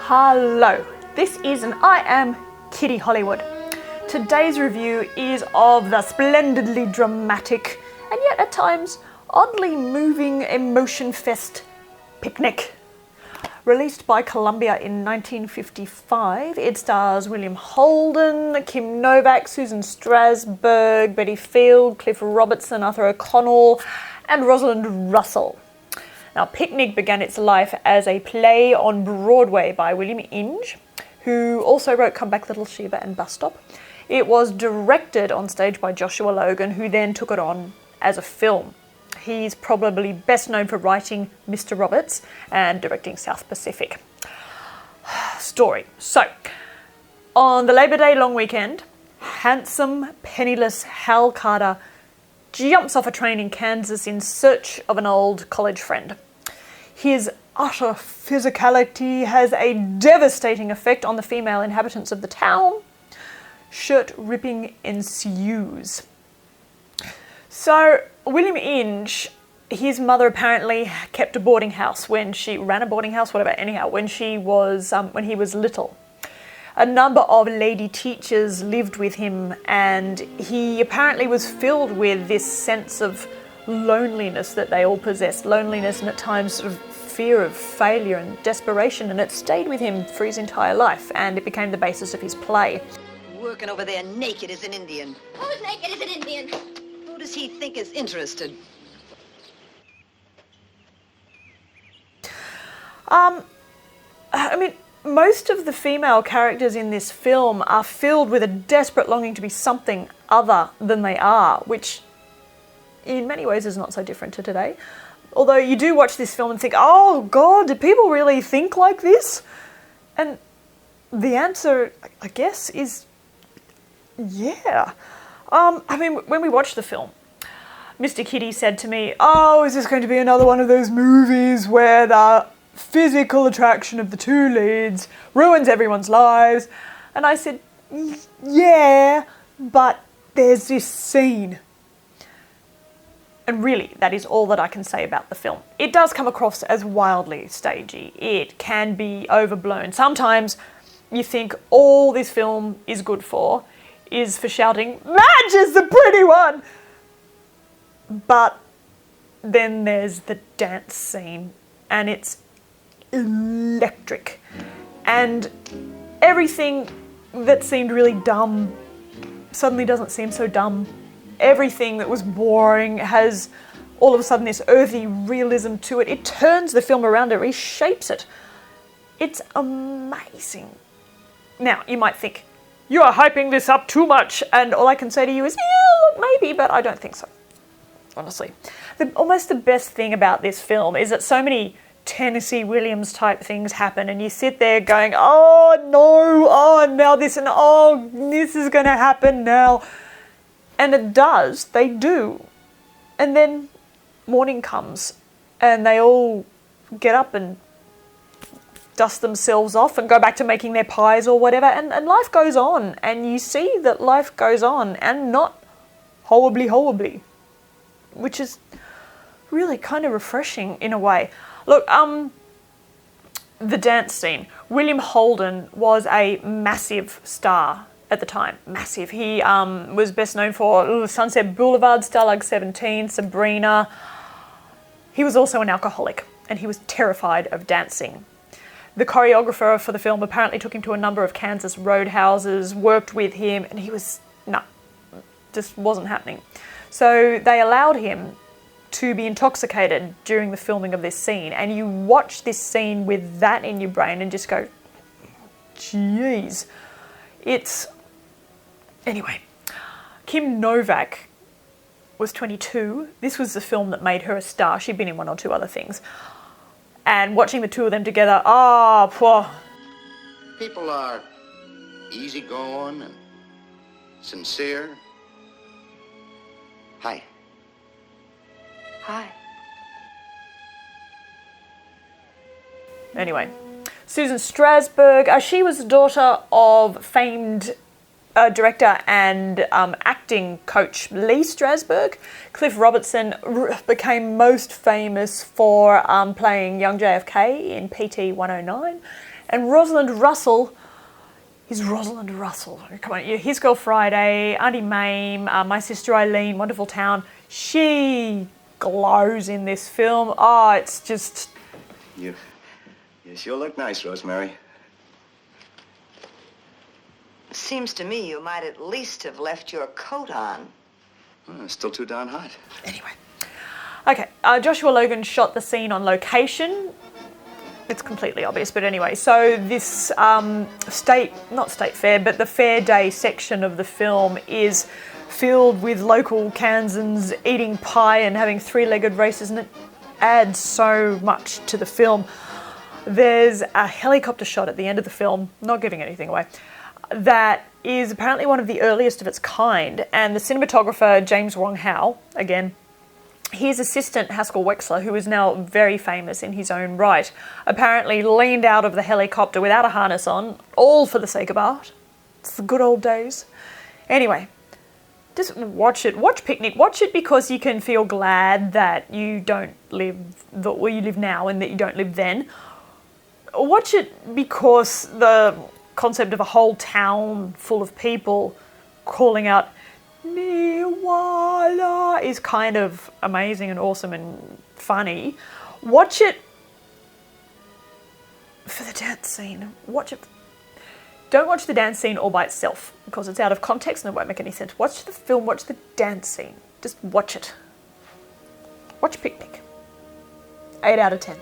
Hello, this is and I am Kitty Hollywood. Today's review is of the splendidly dramatic and yet at times oddly moving emotion fest Picnic. Released by Columbia in 1955, it stars William Holden, Kim Novak, Susan Strasberg, Betty Field, Cliff Robertson, Arthur O'Connell, and Rosalind Russell. Now, Picnic began its life as a play on Broadway by William Inge, who also wrote Come Back Little Sheba and Bus Stop. It was directed on stage by Joshua Logan, who then took it on as a film. He's probably best known for writing Mr. Roberts and directing South Pacific. Story. So, on the Labor Day long weekend, handsome, penniless Hal Carter jumps off a train in Kansas in search of an old college friend. His utter physicality has a devastating effect on the female inhabitants of the town. Shirt ripping ensues. So, William Inge, his mother apparently kept a boarding house when he was little. A number of lady teachers lived with him, and he apparently was filled with this sense of loneliness that they all possessed. Loneliness and at times sort of fear of failure and desperation, and it stayed with him for his entire life, and it became the basis of his play. Working over there naked as an Indian. Who's naked as an Indian? Who does he think is interested? Most of the female characters in this film are filled with a desperate longing to be something other than they are, which in many ways is not so different to today. Although you do watch this film and think, oh God, do people really think like this? And the answer, I guess, is yeah. When we watched the film, Mr. Kitty said to me, oh, is this going to be another one of those movies where the physical attraction of the two leads ruins everyone's lives? And I said, yeah, but there's this scene. And really, that is all that I can say about the film. It does come across as wildly stagey. It can be overblown. Sometimes you think all this film is good for is for shouting, Madge is the pretty one! But then there's the dance scene, and it's electric. And everything that seemed really dumb suddenly doesn't seem so dumb. Everything that was boring has all of a sudden this earthy realism to it. It turns the film around, it reshapes it. It's amazing. Now, you might think, you are hyping this up too much, and all I can say to you is, yeah, look, maybe, but I don't think so. Honestly. Almost the best thing about this film is that so many Tennessee Williams type things happen, and you sit there going, oh no, oh now this, and oh this is going to happen now. And it does, they do. And then morning comes, and they all get up and dust themselves off and go back to making their pies or whatever, and life goes on, and you see that life goes on, and not horribly, which is really kind of refreshing in a way. Look, the dance scene. William Holden was a massive star at the time. Massive. He was best known for Sunset Boulevard, Stalag 17, Sabrina. He was also an alcoholic, and he was terrified of dancing. The choreographer for the film apparently took him to a number of Kansas roadhouses, worked with him, and he was, just wasn't happening. So they allowed him to be intoxicated during the filming of this scene, and you watch this scene with that in your brain and just go, jeez. Anyway, Kim Novak was 22. This was the film that made her a star. She'd been in one or two other things. And watching the two of them together, poor. People are easygoing and sincere. Hi. Hi. Anyway, Susan Strasberg, she was the daughter of famed director and acting coach Lee Strasberg. Cliff Robertson became most famous for playing young JFK in PT 109, And Rosalind Russell is Rosalind Russell. Come on, His Girl Friday, Auntie Mame, My Sister Eileen, Wonderful Town. She glows in this film. Oh, it's just... You sure look nice, Rosemary. Seems to me you might at least have left your coat on. Well, it's still too darn hot. Anyway. Okay, Joshua Logan shot the scene on location. It's completely obvious, but anyway. So this not state fair, but the fair day section of the film is filled with local Kansans eating pie and having three-legged races, and it adds so much to the film. There's a helicopter shot at the end of the film, not giving anything away, that is apparently one of the earliest of its kind, and the cinematographer James Wong Howe, again, his assistant Haskell Wexler, who is now very famous in his own right, apparently leaned out of the helicopter without a harness on, all for the sake of art. It's the good old days. Anyway, just watch it. Watch Picnic. Watch it because you can feel glad that you don't live where you live now and that you don't live then. Watch it because the concept of a whole town full of people calling out Niwala is kind of amazing and awesome and funny. Watch it for the dance scene. Watch it. Don't watch the dance scene all by itself because it's out of context and it won't make any sense. Watch the film, watch the dance scene. Just watch it. Watch Picnic. 8 out of 10.